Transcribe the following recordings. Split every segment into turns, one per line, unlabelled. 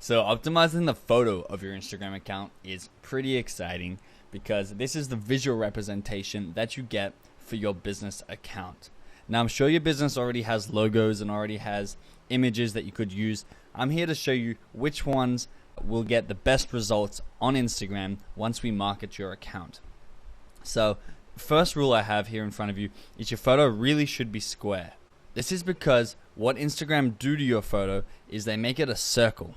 So optimizing the photo of your Instagram account is pretty exciting because this is the visual representation that you get for your business account. Now, I'm sure your business already has logos and already has images that you could use. I'm here to show you which ones will get the best results on Instagram once we market your account. So, first rule I have here in front of you is your photo really should be square. This is because what Instagram do to your photo is they make it a circle.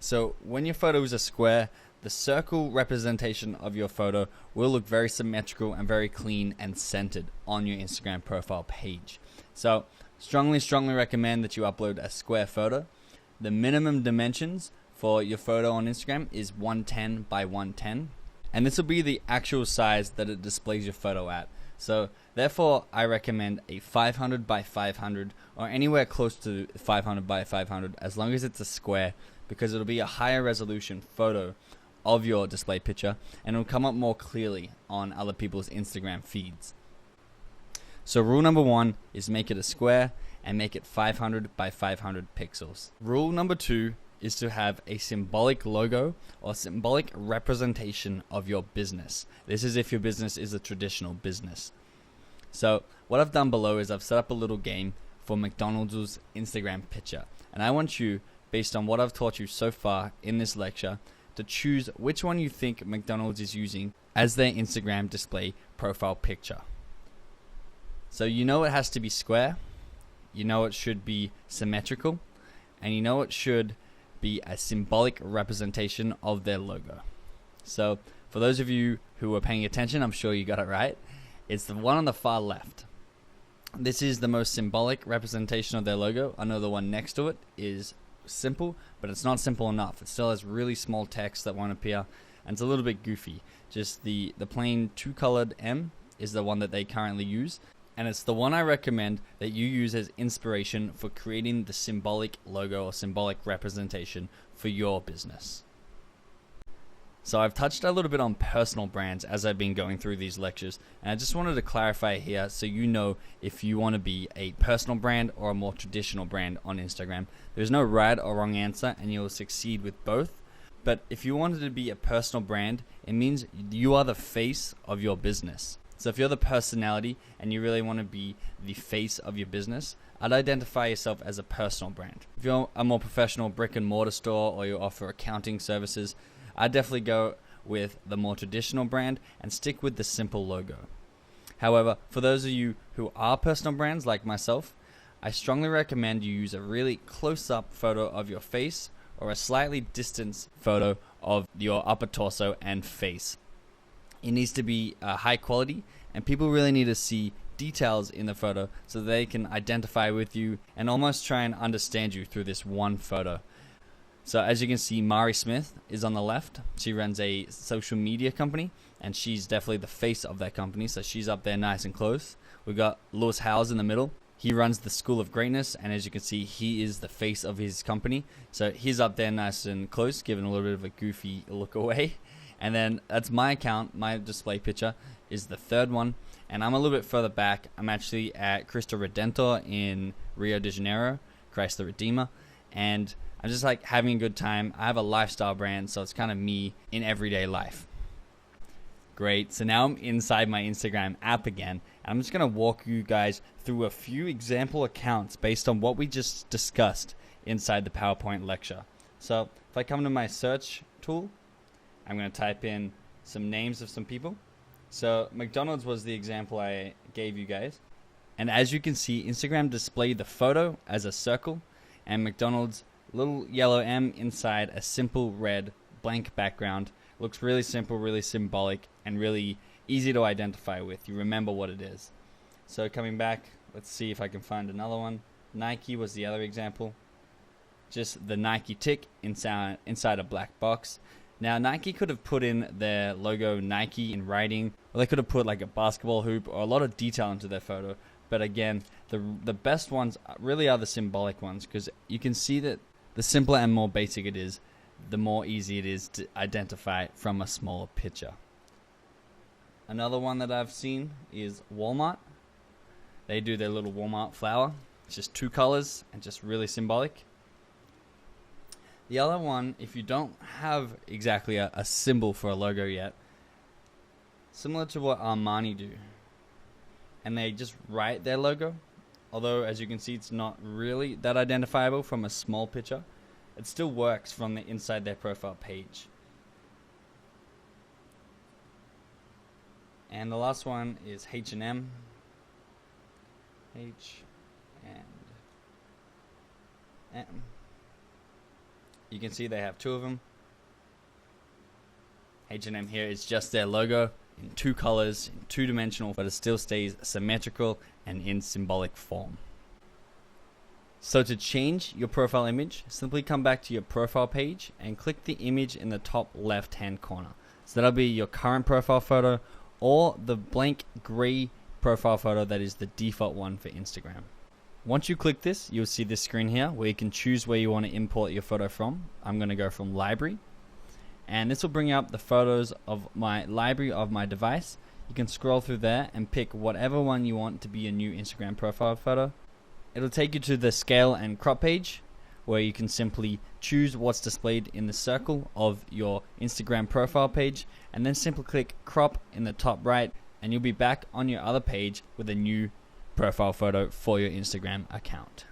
So when your photo is a square, the circle representation of your photo will look very symmetrical and very clean and centered on your Instagram profile page. So strongly recommend that you upload a square photo. The minimum dimensions for your photo on Instagram is 110 by 110. And this will be the actual size that it displays your photo at. So therefore, I recommend a 500 by 500 or anywhere close to 500 by 500 as long as it's a square, because it'll be a higher resolution photo of your display picture and it'll come up more clearly on other people's Instagram feeds. So rule number 1 is make it a square and make it 500 by 500 pixels. Rule number 2 is to have a symbolic logo or symbolic representation of your business. This is if your business is a traditional business. So what I've done below is I've set up a little game for McDonald's Instagram picture. And I want you, based on what I've taught you so far in this lecture, to choose which one you think McDonald's is using as their Instagram display profile picture. So you know it has to be square, you know it should be symmetrical, and you know it should be a symbolic representation of their logo. So for those of you who are paying attention, I'm sure you got it right. It's the one on the far left. This is the most symbolic representation of their logo. I know the one next to it is simple, but it's not simple enough. It still has really small text that won't appear, and it's a little bit goofy. Just the plain 2-colored M is the one that they currently use, and it's the one I recommend that you use as inspiration for creating the symbolic logo or symbolic representation for your business. So I've touched a little bit on personal brands as I've been going through these lectures, and I just wanted to clarify here so you know if you want to be a personal brand or a more traditional brand on Instagram. There's no right or wrong answer, and you'll succeed with both. But if you wanted to be a personal brand, it means you are the face of your business. So if you're the personality and you really want to be the face of your business, I'd identify yourself as a personal brand. If you're a more professional brick and mortar store or you offer accounting services, I'd definitely go with the more traditional brand and stick with the simple logo. However, for those of you who are personal brands like myself, I strongly recommend you use a really close-up photo of your face or a slightly distant photo of your upper torso and face. It needs to be high quality, and people really need to see details in the photo so they can identify with you and almost try and understand you through this one photo. So as you can see, Mari Smith is on the left. She runs a social media company, and she's definitely the face of that company, so she's up there nice and close. We've got Lewis Howes in the middle. He runs the School of Greatness, and as you can see, he is the face of his company. So he's up there nice and close, giving a little bit of a goofy look away. And then that's my account. My display picture is the third one, and I'm a little bit further back. I'm actually at Cristo Redentor in Rio de Janeiro, Christ the Redeemer, and I'm just like having a good time. I have a lifestyle brand, so it's kind of me in everyday life. Great, so now I'm inside my Instagram app again, and I'm just going to walk you guys through a few example accounts based on what we just discussed inside the PowerPoint lecture. So if I come to my search tool, I'm going to type in some names of some people. So McDonald's was the example I gave you guys. And as you can see, Instagram displayed the photo as a circle, and McDonald's little yellow M inside a simple red blank background. Looks really simple, really symbolic, and really easy to identify with. You remember what it is. So coming back, let's see if I can find another one. Nike was the other example. Just the Nike tick inside a black box. Now Nike could have put in their logo Nike in writing, or they could have put like a basketball hoop or a lot of detail into their photo. But again, the best ones really are the symbolic ones, because you can see that the simpler and more basic it is, the more easy it is to identify from a smaller picture. Another one that I've seen is Walmart. They do their little Walmart flower. It's just 2 colors and just really symbolic. The other one, if you don't have exactly a symbol for a logo yet, similar to what Armani do, and they just write their logo, although as you can see it's not really that identifiable from a small picture, it still works from the inside their profile page. And the last one is H&M. H&M. You can see they have two of them. H&M here is just their logo in two colors, in two-dimensional, but it still stays symmetrical and in symbolic form. So to change your profile image, simply come back to your profile page and click the image in the top left-hand corner. So that'll be your current profile photo or the blank gray profile photo that is the default one for Instagram. Once you click this, you'll see this screen here where you can choose where you want to import your photo from. I'm going to go from library, and this will bring up the photos of my library of my device. You can scroll through there and pick whatever one you want to be your new Instagram profile photo. It'll take you to the scale and crop page where you can simply choose what's displayed in the circle of your Instagram profile page, and then simply click crop in the top right, and you'll be back on your other page with a new profile photo for your Instagram account.